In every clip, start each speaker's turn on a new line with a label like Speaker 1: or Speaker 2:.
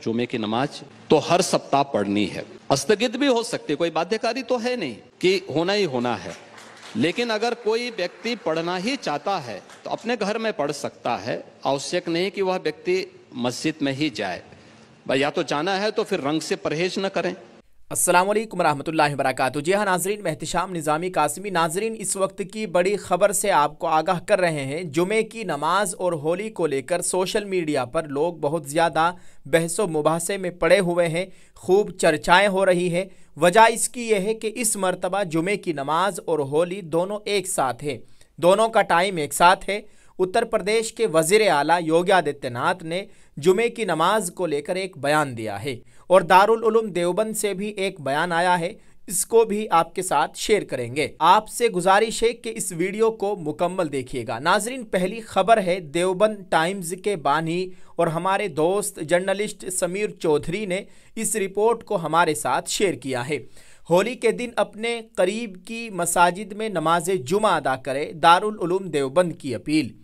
Speaker 1: जुमे की नमाज तो हर सप्ताह पढ़नी है। स्थगित भी हो सकती है, कोई बाध्यकारी तो है नहीं कि होना ही होना है, लेकिन अगर कोई व्यक्ति पढ़ना ही चाहता है तो अपने घर में पढ़ सकता है। आवश्यक नहीं कि वह व्यक्ति मस्जिद में ही जाए। भाई या तो जाना है तो फिर रंग से परहेज न करें।
Speaker 2: अस्सलाम वालेकुम रहमतुल्लाहि व बरकातुहू। जी हाँ नाजरीन, मैं एहतिशाम निज़ामी कासिमी। नाजरीन, इस वक्त की बड़ी खबर से आपको आगाह कर रहे हैं। जुमे की नमाज और होली को लेकर सोशल मीडिया पर लोग बहुत ज़्यादा बहसो मुबासे में पड़े हुए हैं, खूब चर्चाएं हो रही है। वजह इसकी यह है कि इस मरतबा जुमे की नमाज और होली दोनों एक साथ है, दोनों का टाइम एक साथ है। उत्तर प्रदेश के वज़ीर आला योगी आदित्यनाथ ने जुमे की नमाज को लेकर एक बयान दिया है और दारुल उलूम देवबंद से भी एक बयान आया है, इसको भी आपके साथ शेयर करेंगे। आपसे गुजारिश है कि इस वीडियो को मुकम्मल देखिएगा। नाजरीन, पहली खबर है देवबंद टाइम्स के बानी और हमारे दोस्त जर्नलिस्ट समीर चौधरी ने इस रिपोर्ट को हमारे साथ शेयर किया है। होली के दिन अपने करीब की मसाजिद में नमाज जुमा अदा करे, दारुल उलूम देवबंद की अपील।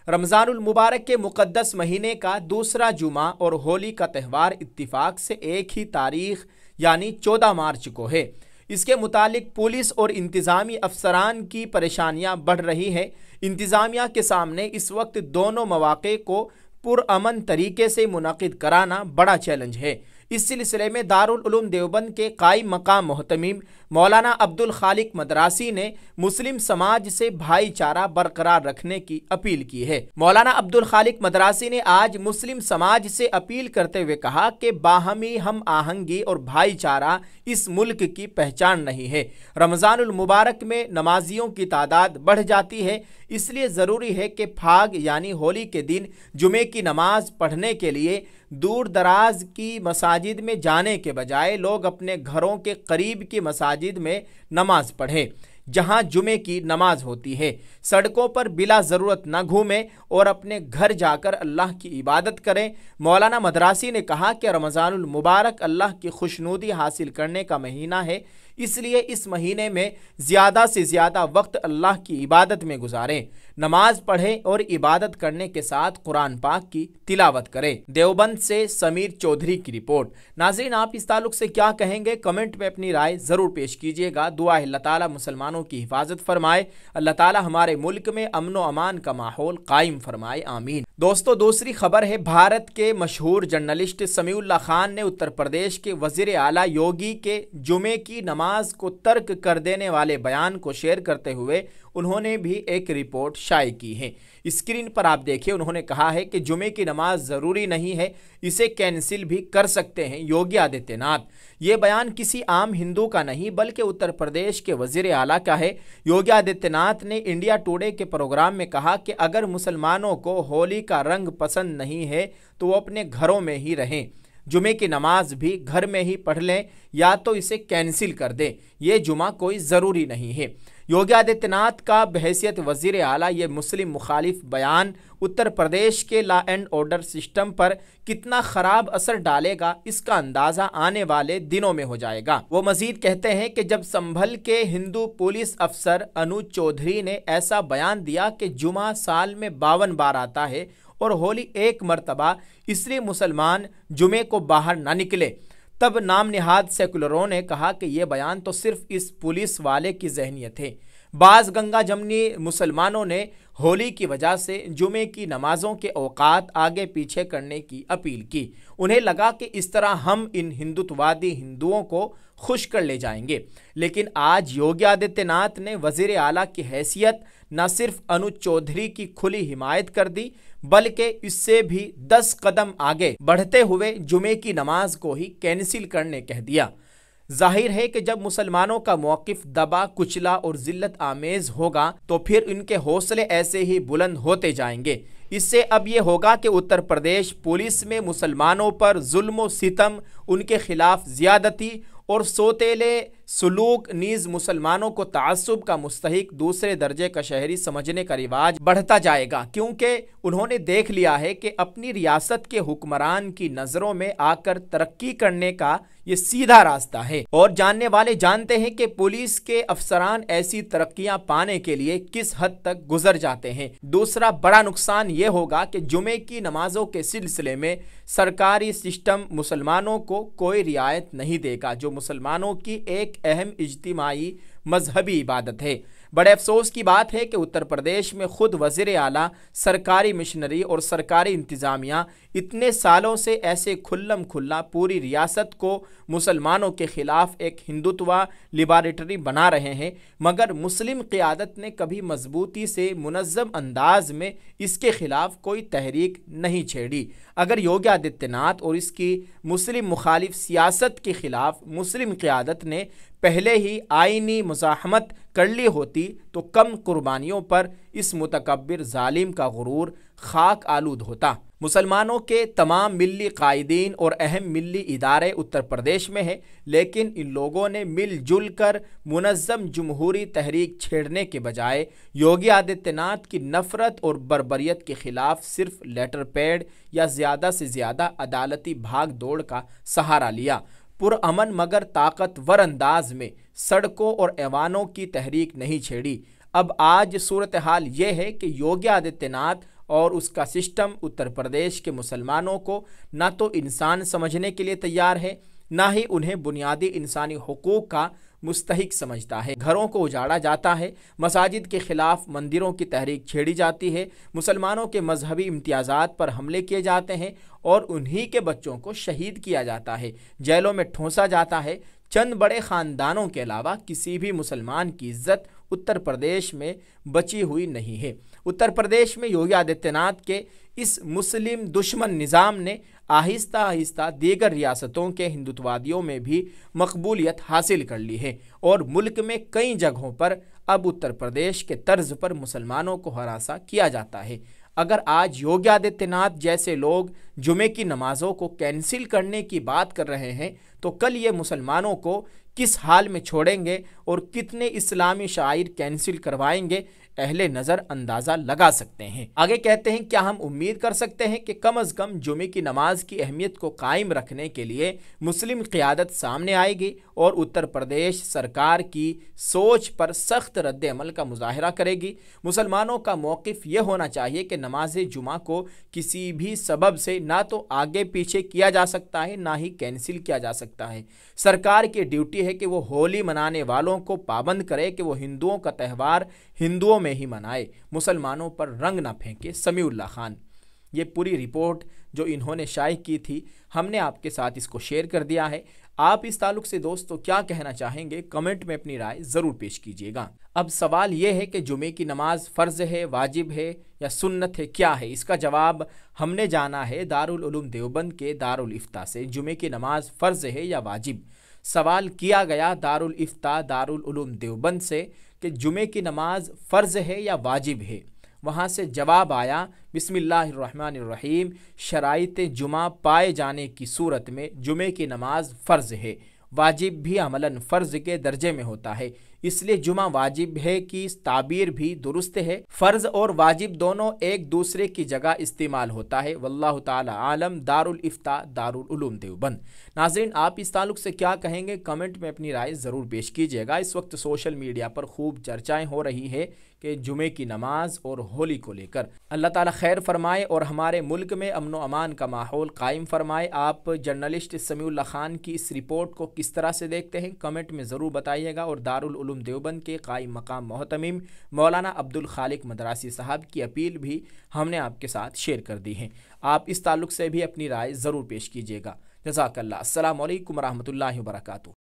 Speaker 2: रमज़ानुल मुबारक के मुक़द्दस महीने का दूसरा जुमा और होली का त्यौहार इत्तिफाक से एक ही तारीख यानी 14 मार्च को है। इसके मुतालिक पुलिस और इंतज़ामी अफसरान की परेशानियां बढ़ रही है। इंतज़ामिया के सामने इस वक्त दोनों मौक़े को पुरअमन तरीके से मुनक़िद कराना बड़ा चैलेंज है। इस सिलसिले में दारुल उलूम देवबंद के कायम मकाम मोहतमीम मौलाना अब्दुल खालिक मदरासी ने मुस्लिम समाज से भाईचारा बरकरार रखने की अपील की है। मौलाना अब्दुल खालिक मदरासी ने आज मुस्लिम समाज से अपील करते हुए कहा कि बाहमी हम आहंगी और भाईचारा इस मुल्क की पहचान नहीं है। रमज़ानुल मुबारक में नमाजियों की तादाद बढ़ जाती है, इसलिए ज़रूरी है कि फाग यानी होली के दिन जुमे की नमाज पढ़ने के लिए दूर दराज की मसाजिद में जाने के बजाय लोग अपने घरों के करीब की मसाजिद में नमाज पढ़ें जहां जुमे की नमाज होती है। सड़कों पर बिला ज़रूरत न घूमें और अपने घर जाकर अल्लाह की इबादत करें। मौलाना मदरासी ने कहा कि रमज़ानुल मुबारक अल्लाह की खुशनुदी हासिल करने का महीना है, इसलिए इस महीने में ज़्यादा से ज़्यादा वक्त अल्लाह की इबादत में गुजारें, नमाज पढ़ें और इबादत करने के साथ कुरान पाक की तिलावत करें। देवबंद से समीर चौधरी की रिपोर्ट। नाज़रीन, आप इस ताल्लुक से क्या कहेंगे? कमेंट में अपनी राय ज़रूर पेश कीजिएगा। दुआ है अल्लाह ताला मुसलमानों की हिफाजत फरमाए, अल्लाह ताला हमारे मुल्क में अमन व अमान का माहौल कायम फरमाए, आमीन। दोस्तों, दूसरी खबर है भारत के मशहूर जर्नलिस्ट समीउल्लाह खान ने उत्तर प्रदेश के वज़ीर आला योगी के जुमे की नमाज को तर्क कर देने वाले बयान को शेयर करते हुए उन्होंने भी एक रिपोर्ट शाये की है। स्क्रीन पर आप देखिए, उन्होंने कहा है कि जुमे की नमाज ज़रूरी नहीं है, इसे कैंसिल भी कर सकते हैं योगी आदित्यनाथ। ये बयान किसी आम हिंदू का नहीं बल्कि उत्तर प्रदेश के वज़ीर आला का है। योगी आदित्यनाथ ने इंडिया टुडे के प्रोग्राम में कहा कि अगर मुसलमानों को होली का रंग पसंद नहीं है तो वो अपने घरों में ही रहें, जुमे की नमाज भी घर में ही पढ़ लें या तो इसे कैंसिल कर दें, ये जुमा कोई ज़रूरी नहीं है। योगी आदित्यनाथ का बहैसियत वज़ीर आला ये मुस्लिम मुखालिफ बयान उत्तर प्रदेश के लॉ एंड ऑर्डर सिस्टम पर कितना ख़राब असर डालेगा इसका अंदाज़ा आने वाले दिनों में हो जाएगा। वो मज़ीद कहते हैं कि जब संभल के हिंदू पुलिस अफसर अनुज चौधरी ने ऐसा बयान दिया कि जुमा साल में 52 बार आता है और होली एक मरतबा, इसलिए मुसलमान जुमे को बाहर ना निकले, तब नाम निहाद सेकुलरों ने कहा कि यह बयान तो सिर्फ इस पुलिस वाले की जहनियत है। बाज़ गंगा जमनी मुसलमानों ने होली की वजह से जुमे की नमाजों के औकात आगे पीछे करने की अपील की। उन्हें लगा कि इस तरह हम इन हिंदुत्ववादी हिंदुओं को खुश कर ले जाएंगे, लेकिन आज योगी आदित्यनाथ ने वज़ीर आला की हैसियत न सिर्फ अनुज चौधरी की खुली हिमायत कर दी बल्कि इससे भी 10 कदम आगे बढ़ते हुए जुमे की नमाज को ही कैंसिल करने कह दिया। जाहिर है कि जब मुसलमानों का मौक़िफ़ दबा कुचला और ज़िल्लत आमेज़ होगा तो फिर इनके हौसले ऐसे ही बुलंद होते जाएंगे। इससे अब ये होगा कि उत्तर प्रदेश पुलिस में मुसलमानों पर जुल्म व सितम, उनके खिलाफ ज़्यादती और सोतेले सलूक नीज मुसलमानों को तआस्सुब का मुस्तहिक दूसरे दर्जे का शहरी समझने का रिवाज बढ़ता जाएगा, क्योंकि उन्होंने देख लिया है कि अपनी रियासत के हुक्मरान की नज़रों में आकर तरक्की करने का ये सीधा रास्ता है। और जानने वाले जानते हैं कि पुलिस के अफसरान ऐसी तरक्कियां पाने के लिए किस हद तक गुजर जाते हैं। दूसरा बड़ा नुकसान ये होगा कि जुमे की नमाजों के सिलसिले में सरकारी सिस्टम मुसलमानों को कोई रियायत नहीं देगा, जो मुसलमानों की एक अहम इज्तिमाई मजहबी इबादत है। बड़े अफसोस की बात है कि उत्तर प्रदेश में खुद वज़ीर आला, सरकारी मिशनरी और सरकारी इंतज़ामिया इतने सालों से ऐसे खुल्लम खुल्ला पूरी रियासत को मुसलमानों के ख़िलाफ़ एक हिंदुत्वा लिबरेटरी बना रहे हैं, मगर मुस्लिम क़ियादत ने कभी मजबूती से मुनज़्ज़म अंदाज में इसके ख़िलाफ़ कोई तहरीक नहीं छेड़ी। अगर योगी आदित्यनाथ और इसकी मुस्लिम मुखालिफ सियासत के ख़िलाफ़ मुस्लिम क़ियादत ने पहले ही आईनी मुज़ाहमत कर ली होती तो कम कुर्बानियों पर इस मुतकब्बिर जालिम का गुरूर खाक आलूद होता। मुसलमानों के तमाम मिल्ली कायदीन और अहम मिल्ली इदारे उत्तर प्रदेश में हैं, लेकिन इन लोगों ने मिलजुल कर मुनज़्ज़म जमहूरी तहरीक छेड़ने के बजाय योगी आदित्यनाथ की नफ़रत और बर्बरियत के ख़िलाफ़ सिर्फ लेटर पैड या ज़्यादा से ज़्यादा अदालती भाग दौड़ का सहारा लिया। पुरअमन मगर ताकतवर अंदाज में सड़कों और ऐवानों की तहरीक नहीं छेड़ी। अब आज सूरत हाल ये है कि योगी आदित्यनाथ और उसका सिस्टम उत्तर प्रदेश के मुसलमानों को ना तो इंसान समझने के लिए तैयार है, ना ही उन्हें बुनियादी इंसानी हुकूक का मुस्तहिक समझता है। घरों को उजाड़ा जाता है, मसाजिद के ख़िलाफ़ मंदिरों की तहरीक छेड़ी जाती है, मुसलमानों के मजहबी इम्तियाज़ात पर हमले किए जाते हैं और उन्हीं के बच्चों को शहीद किया जाता है, जेलों में ठूंसा जाता है। चंद बड़े ख़ानदानों के अलावा किसी भी मुसलमान की इज्जत उत्तर प्रदेश में बची हुई नहीं है। उत्तर प्रदेश में योगी आदित्यनाथ के इस मुस्लिम दुश्मन निज़ाम ने आहिस्ता आहिस्ता दीगर रियासतों के हिंदुत्ववादियों में भी मकबूलियत हासिल कर ली है और मुल्क में कई जगहों पर अब उत्तर प्रदेश के तर्ज पर मुसलमानों को हरासा किया जाता है। अगर आज योगी आदित्यनाथ जैसे लोग जुमे की नमाज़ों को कैंसिल करने की बात कर रहे हैं, तो कल ये मुसलमानों को किस हाल में छोड़ेंगे और कितने इस्लामी शायर कैंसिल करवाएंगे, अहले नज़र अंदाज़ा लगा सकते हैं। आगे कहते हैं, क्या हम उम्मीद कर सकते हैं कि कम अज़ कम जुमे की नमाज की अहमियत को कायम रखने के लिए मुस्लिम क़ियादत सामने आएगी और उत्तर प्रदेश सरकार की सोच पर सख्त रद्द अमल का मुजाहरा करेगी। मुसलमानों का मौक़िफ़ यह होना चाहिए कि नमाज जुमा को किसी भी सबब से ना तो आगे पीछे किया जा सकता है, ना ही कैंसिल किया जा सकता है। सरकार की ड्यूटी है कि वो होली मनाने वालों को पाबंद करे कि वो हिंदुओं का त्यौहार हिंदुओं में ही मनाए, मुसलमानों पर रंग ना फेंके। समीउल्लाह खान, ये पूरी रिपोर्ट जो इन्होंने शाये की थी, हमने आपके साथ इसको शेयर कर दिया है। आप इस ताल्लुक से दोस्तों क्या कहना चाहेंगे, कमेंट में अपनी राय ज़रूर पेश कीजिएगा। अब सवाल ये है कि जुमे की नमाज फ़र्ज़ है, वाजिब है या सुन्नत है, क्या है? इसका जवाब हमने जाना है दारुल उलूम देवबंद के दारुल इफ्ता से। जुमे की नमाज फ़र्ज़ है या वाजिब? सवाल किया गया दारुल इफ्ता दारुल उलूम देवबंद से कि जुमे की नमाज फ़र्ज़ है या वाजिब है। वहाँ से जवाब आया, बिस्मिल्लाहिर्रहमानिर्रहीम, शराइत जुमा पाए जाने की सूरत में जुमे की नमाज फ़र्ज़ है। वाजिब भी अमलन फ़र्ज़ के दर्जे में होता है, इसलिए जुमा वाजिब है कि इस ताबीर भी दुरुस्त है। फ़र्ज़ और वाजिब दोनों एक दूसरे की जगह इस्तेमाल होता है। वल्लाहु ताला आलम। दारुल इफ्ता दारुल उलूम देवबंद। नाज़रीन, आप इस ताल्लुक़ से क्या कहेंगे, कमेंट में अपनी राय ज़रूर पेश कीजिएगा। इस वक्त सोशल मीडिया पर खूब चर्चाएँ हो रही है कि जुमे की नमाज और होली को लेकर। अल्लाह ताला खैर फरमाए और हमारे मुल्क में अमन व अमान का माहौल कायम फरमाए। आप जर्नलिस्ट समीउल्लाह खान की इस रिपोर्ट को किस तरह से देखते हैं, कमेंट में ज़रूर बताइएगा। और दारुल उलूम देवबंद के कायम मकाम मोहतमिम मौलाना अब्दुल खालिक मदरासी साहब की अपील भी हमने आपके साथ शेयर कर दी है। आप इस ताल्लुक़ से भी अपनी राय ज़रूर पेश कीजिएगा। जज़ाकल्लाह। अस्सलामु अलैकुम व रहमतुल्लाहि व बरकातुहू।